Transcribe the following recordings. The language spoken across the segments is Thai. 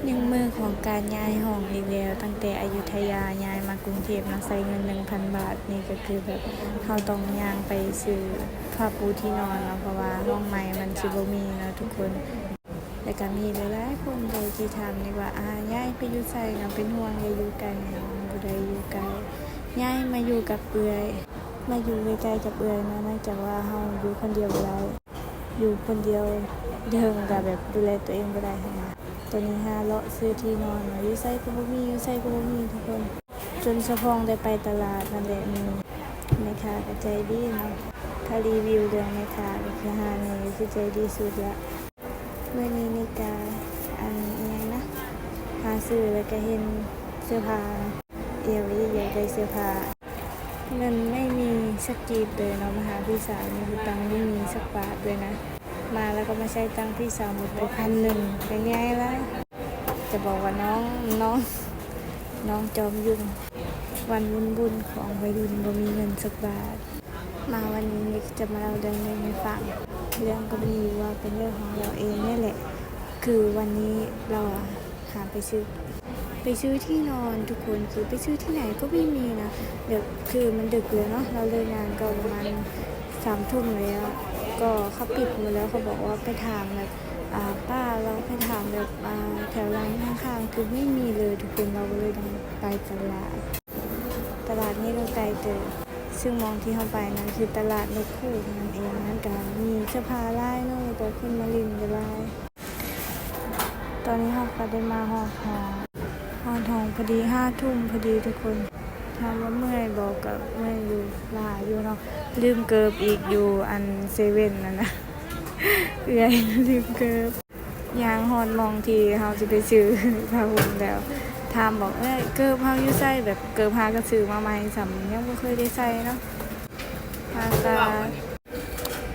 ยังมือของการย้ายห้องอีกแล้วตั้งแต่อยุธยาย้ายมากรุงเทพเนาะใช้เงิน 1,000 บาทนี่ก็คือแบบเราต้องย่างไปซื้อผ้าปูที่นอนเนาะเพราะว่าห้องใหม่มันสิบ่มีเนาะทุกคนแล้วก็มีหลายๆคนเลยที่ถามนี่ว่าย้ายไปอยู่ไสเนาะเป็นห่วงอย่าอยู่ไกลเนาะบ่ได้อยู่ไกลย้ายมาอยู่กับเอื้อยมาอยู่ใกล้ๆกับเอื้อยเนาะเนื่องจากว่าเราอยู่คนเดียวบ่ได้อยู่คนเดียวเดิมก็แบบดูแลตัวเองบ่ได้หั้นนะ ตัวนี้เลาะซื้อที่นอนอยู่ไสก็บ่มีอยู่ไสก็บ่มีทุกคนจนสะพองได้ไปตลาดนั่นแหละมีแม่ค้าก็ใจดีเนาะถ้ารีวิวเรื่องแม่ค้าก็คือนี่คือใจดีสุดละเมื่อนี้นี่กาอันอิหยังนะหาซื้อแล้วก็เห็นเสื้อผ้าเอวใหญ่ๆได้เสื้อผ้าเงินไม่มีสักกีบเลยเนาะมาหาพี่สาวนี่คือตังค์ไม่มีสักบาทเลยนะมาแล้วก็มาใช้ตังค์พี่สาวหมดไป1,000เป็นไงล่ะจะบอกว่าน้องจอมยุ่งวันบุญของวัยรุ่นบ่มีเงินสักบาทมาวันนี้นิกจะมาเล่าเรื่องนึงให้ฟังเรื่องก็มีว่าเป็นเรื่องของเราเองนี่แหละคือวันนี้เราหาไปซื้อที่นอนทุกคนคือไปซื้อที่ไหนก็ไม่มีนะเดี๋ยวคือมันดึกเลยเนาะเราเลิกงานก็ประมาณ3 ทุ่มแล้วก็เขาปิดหมดแล้วเขาบอกว่าไปถามแบบป้าเราไปถามแบบแถวร้านข้างๆคือไม่มีเลยทุกคนเราเลยต้องไปตลาดนี้ก็ไกลเกินซึ่งมองที่เข้าไปนั้นคือตลาดนกคู่นั่นเองนั่นกันมีเสื้อผ้าลายเนาะตัวขึ้นมาลินกันลายตอนนี้เราก็ได้มาห้องทองพอดี5 ทุ่มพอดีทุกคนถามว่าเมื่อยบอกกับเมื่อยอยู่ลาอยู่เนาะลืมเกิบอีกอยู่อันเซเว่นนะเอื้อยลืมเกิบยางฮอนมองทีเฮาสิไปซื้อผ้าห่มแล้วถามบอกเกิบเฮาอยู่ใส่แบบเกิบหากระซื้อมาใหม่ซ้ำยังบ่เคยได้ใส่เนาะหากะ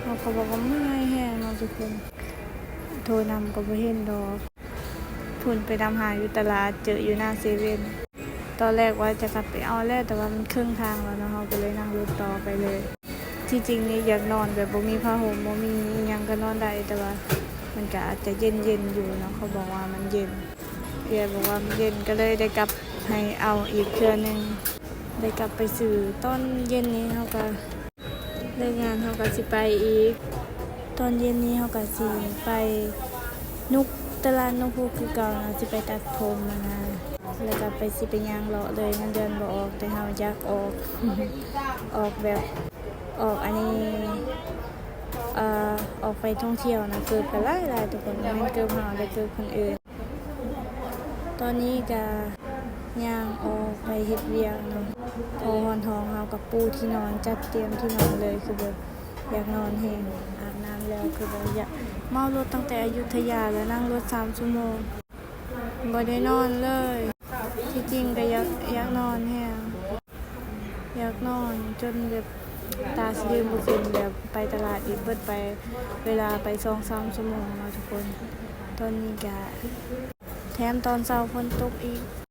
เขาก็บอกว่าเมื่อยแฮงเนาะทุกคนโทรนำก็บ่เห็นดอกพุ่นไปดำหาอยู่ตลาดเจออยู่หน้าเซเว่นตอนแรกว่าจะกลับไปเอาแล้วแต่ว่ามันครึ่งทางแล้วเนาะเราก็เลยนั่งรถต่อไปเลยที่จริงนี่อยากนอนแบบบ่มีผ้าห่มบ่มีอิหยังก็นอนได้แต่ว่ามันก็อาจจะเย็นๆอยู่เนาะเขาบอกว่ามันเย็นเอียบอกว่ามันเย็นก็เลยได้กลับให้เอาอีกเทื่อนึงได้กลับไปซื้อตอนเย็นนี้เราก็เลิกงานเราก็สิไปอีกตอนเย็นนี้เราก็สิไปตลาดนกฮูกคือเก่านะสิไปตัดผมนะแล้วก็สิไปย่างเลาะเลยเงินเดือนบ่ออกแต่เฮาอยากออก ออกแบบออกอันนี้ออกไปท่องเที่ยวนะเกิดกันหลายทุกคนไม่เกิดเฮาได้เกิดคนอื่นตอนนี้ก็ย่างออกไปเฮ็ดเวียกเนาะพอฮอนท้องเฮากับปูที่นอนจัดเตรียมที่นอนเลยคือแบบอยากนอนแห้งอาบน้ำแล้วคือแบบอยากเมารถตั้งแต่อยุธยาแล้วนั่งรถ3 ชั่วโมงบ่ได้นอนเลยที่จริงก็อยากนอนแห้งอยากนอนจนแบบตาสิลืมบ่ขึ้นแบบไปตลาดอีกเบิดไปเวลาไป2-3 ชั่วโมงเนาะทุกคนตอนนี้ก็แถมตอนเช้าฝนตกอีก